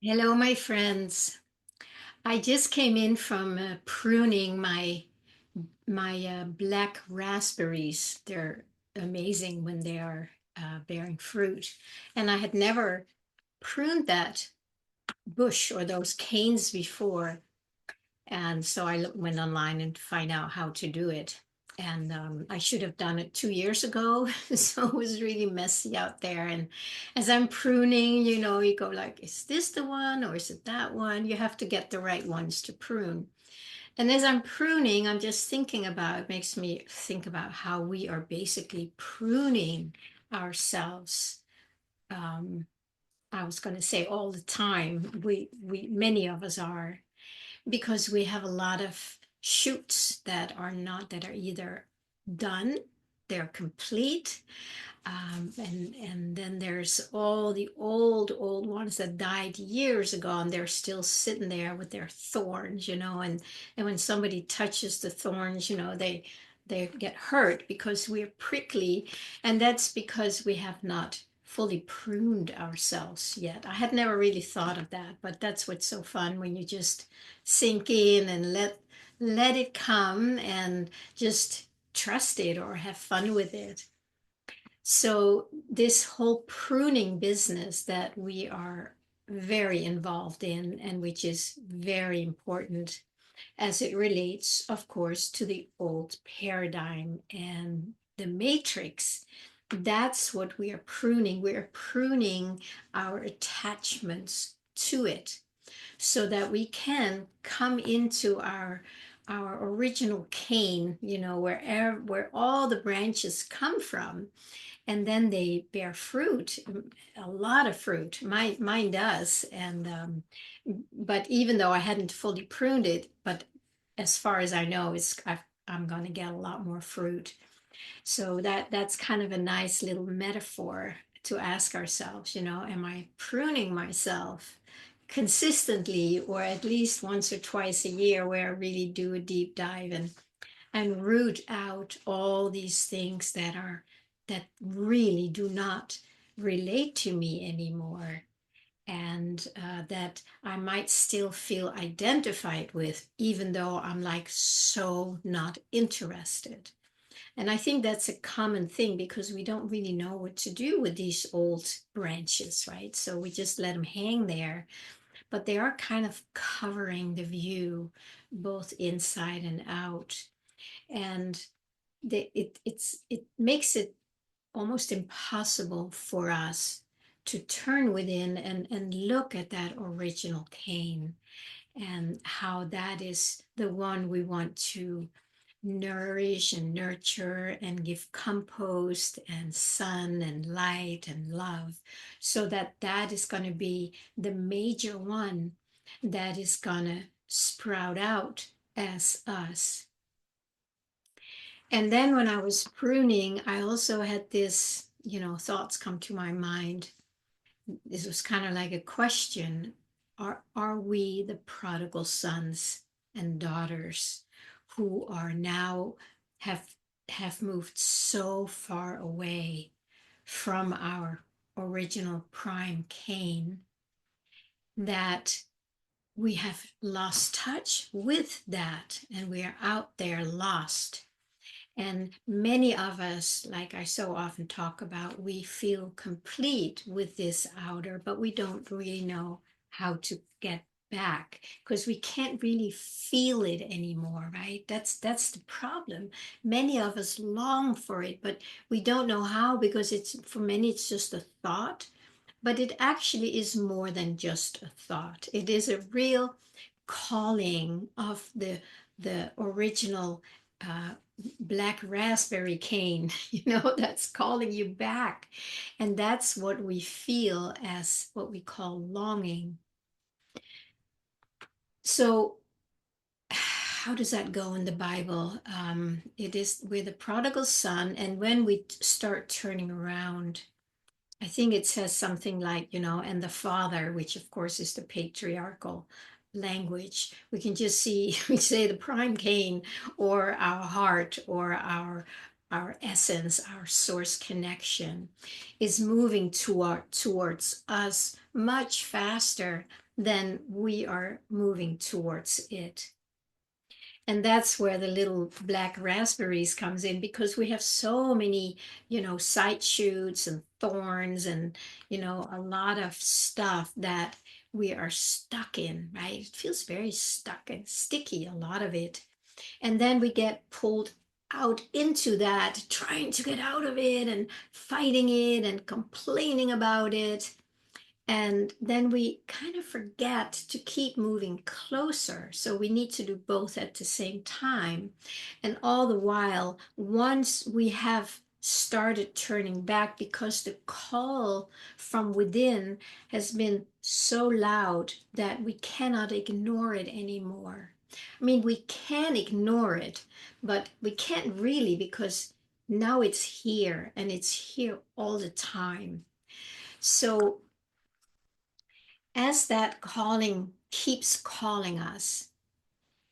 Hello, my friends. I just came in from pruning my black raspberries. They're amazing when they are bearing fruit, and I had never pruned that bush or those canes before, and so I went online and to find out how to do it. And I should have done it 2 years ago, so it was really messy out there. And as I'm pruning, you go like, is this the one or is it that one? You have to get the right ones to prune. And as I'm pruning, I'm just thinking about, it makes me think about how we are basically pruning ourselves. Um, I was going to say all the time. Many of us are, because we have a lot of shoots that are either done, they're complete, and then there's all the old ones that died years ago, and they're still sitting there with their thorns, and when somebody touches the thorns, they get hurt because we're prickly, and that's because we have not fully pruned ourselves yet. I had never really thought of that, but that's what's so fun when you just sink in and let it come and just trust it or have fun with it. So, this whole pruning business that we are very involved in, and which is very important as it relates, of course, to the old paradigm and the matrix. That's what we are pruning. We are pruning our attachments to it so that we can come into our original cane, where all the branches come from, and then they bear fruit, a lot of fruit. Mine does, and but even though I hadn't fully pruned it, but as far as I know, I'm going to get a lot more fruit. So that's kind of a nice little metaphor to ask ourselves, am I pruning myself consistently, or at least once or twice a year, where I really do a deep dive and root out all these things that really do not relate to me anymore, and that I might still feel identified with, even though I'm like so not interested. And I think that's a common thing because we don't really know what to do with these old branches, right? So we just let them hang there, but they are kind of covering the view both inside and out. And it makes it almost impossible for us to turn within and look at that original cane and how that is the one we want to nourish and nurture and give compost and sun and light and love, so that that is going to be the major one that is going to sprout out as us. And then when I was pruning, I also had this, thoughts come to my mind. This was kind of like a question. Are we the prodigal sons and daughters who are now have have moved so far away from our original prime Cain that we have lost touch with that, and we are out there lost? And many of us, like I so often talk about, we feel complete with this outer, but we don't really know how to get back because we can't really feel it anymore, right? That's the problem. Many of us long for it, but we don't know how, because it's, for many, it's just a thought, but it actually is more than just a thought. It is a real calling of the original black raspberry cane, that's calling you back. And that's what we feel as what we call longing. So, how does that go in the Bible? It is, we're the prodigal son, and when we start turning around, I think it says something like, and the father, which of course is the patriarchal language. We can just see, we say the prime Cain, or our heart, or our essence, our source connection is moving towards us much faster than we are moving towards it. And that's where the little black raspberries comes in, because we have so many, side shoots and thorns and, a lot of stuff that we are stuck in, right? It feels very stuck and sticky, a lot of it. And then we get pulled out into that, trying to get out of it and fighting it and complaining about it. And then we kind of forget to keep moving closer. So we need to do both at the same time. And all the while, once we have started turning back, because the call from within has been so loud that we cannot ignore it anymore. I mean, we can ignore it, but we can't really, because now it's here and it's here all the time. So as that calling keeps calling us,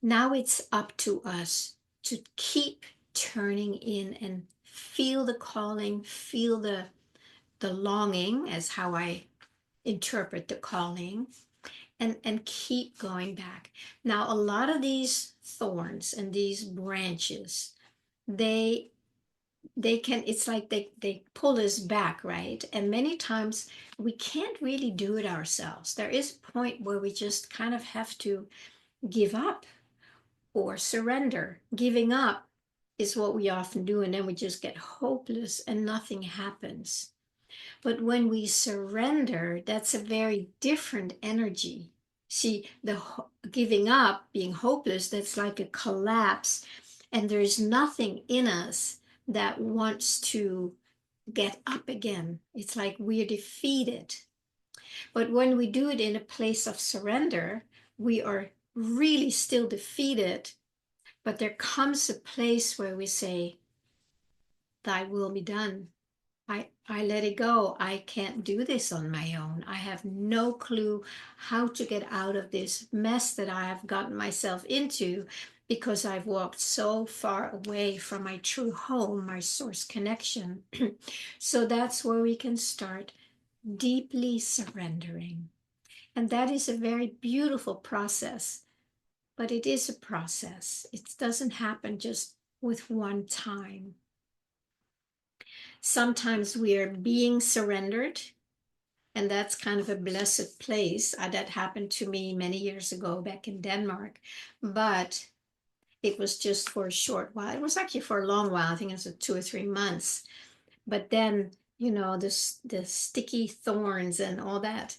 now it's up to us to keep turning in and feel the calling, feel the longing, as how I interpret the calling, and keep going back. Now, a lot of these thorns and these branches, they can, it's like they pull us back, right? And many times we can't really do it ourselves. There is a point where we just kind of have to give up or surrender. Giving up is what we often do, and then we just get hopeless and nothing happens. But when we surrender, that's a very different energy. See, the giving up, being hopeless, that's like a collapse, and there's nothing in us that wants to get up again. It's like we're defeated. But when we do it in a place of surrender, we are really still defeated, but there comes a place where we say, Thy will be done. I let it go. I can't do this on my own. I have no clue how to get out of this mess that I have gotten myself into, because I've walked so far away from my true home, my source connection. So that's where we can start deeply surrendering. And that is a very beautiful process, but it is a process. It doesn't happen just with one time. Sometimes we are being surrendered, and that's kind of a blessed place. That happened to me many years ago back in Denmark, but it was just for a short while. It was actually for a long while. I think it was 2 or 3 months. But then, the sticky thorns and all that,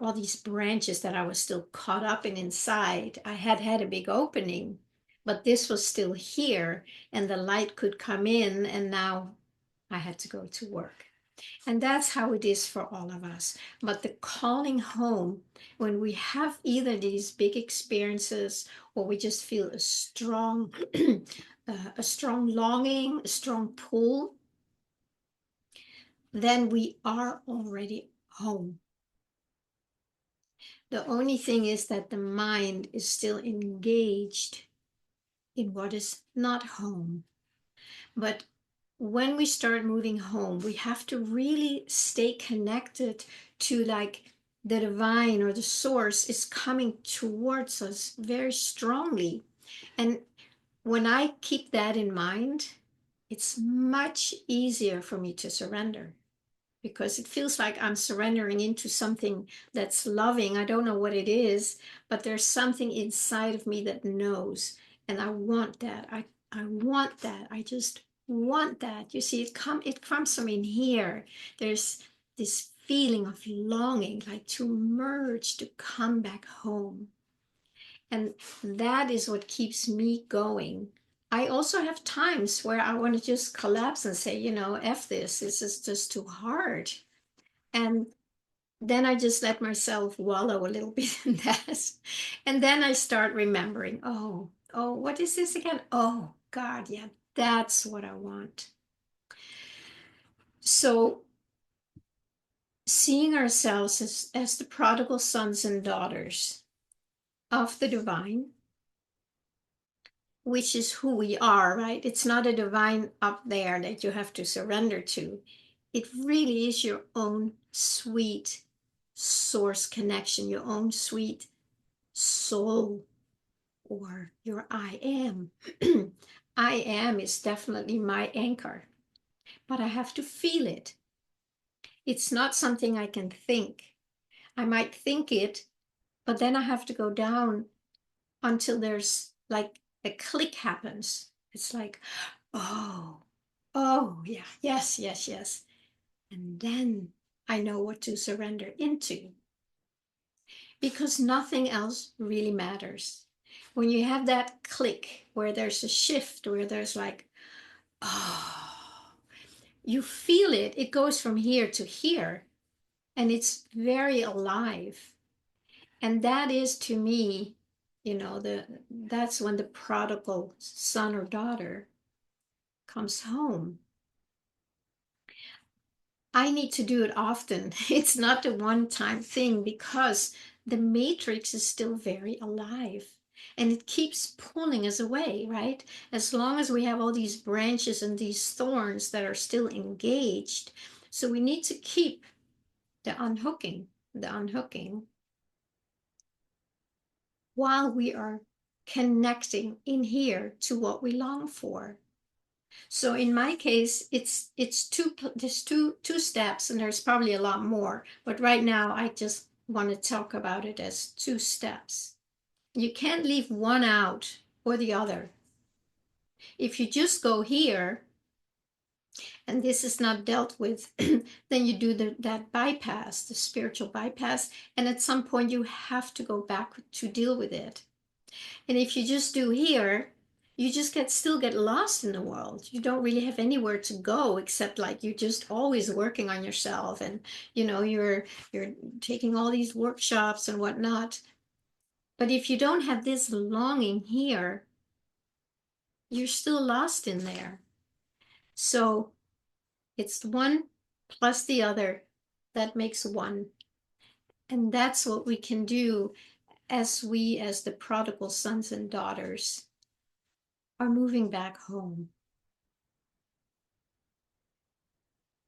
all these branches that I was still caught up in inside, I had a big opening, but this was still here, and the light could come in, and now I had to go to work. And that's how it is for all of us. But the calling home, when we have either these big experiences, or we just feel a strong, a strong longing, a strong pull, then we are already home. The only thing is that the mind is still engaged in what is not home. But when we start moving home, we have to really stay connected to, like, the divine or the source is coming towards us very strongly. And when I keep that in mind, it's much easier for me to surrender, because it feels like I'm surrendering into something that's loving. I don't know what it is, but there's something inside of me that knows, and I want that. I want that. I just want that. You see, it comes from in here. There's this feeling of longing, like to merge, to come back home. And that is what keeps me going. I also have times where I want to just collapse and say, F this is just too hard. And then I just let myself wallow a little bit in that. And then I start remembering, oh, what is this again? Oh, God, yeah, that's what I want. So seeing ourselves as the prodigal sons and daughters of the divine, which is who we are, right? It's not a divine up there that you have to surrender to. It really is your own sweet source connection, your own sweet soul, or your I am. I am is definitely my anchor, but I have to feel it. It's not something I can think. I might think it, but then I have to go down until there's like a click happens. It's like, oh, oh, yeah, yes, yes, yes. And then I know what to surrender into, because nothing else really matters. When you have that click where there's a shift, where there's like, oh, you feel it, it goes from here to here, and it's very alive. And that is, to me, that's when the prodigal son or daughter comes home. I need to do it often. It's not a one-time thing, because the matrix is still very alive and it keeps pulling us away, right? As long as we have all these branches and these thorns that are still engaged. So we need to keep the unhooking, while we are connecting in here to what we long for. So in my case, there's two steps, and there's probably a lot more, but right now I just want to talk about it as two steps. You can't leave one out or the other. If you just go here and this is not dealt with, then you do that bypass, the spiritual bypass, and at some point you have to go back to deal with it. And if you just do here, you just still get lost in the world. You don't really have anywhere to go, except like you're just always working on yourself, and you're taking all these workshops and whatnot. But if you don't have this longing here, you're still lost in there. So it's one plus the other that makes one. And that's what we can do as the prodigal sons and daughters are moving back home.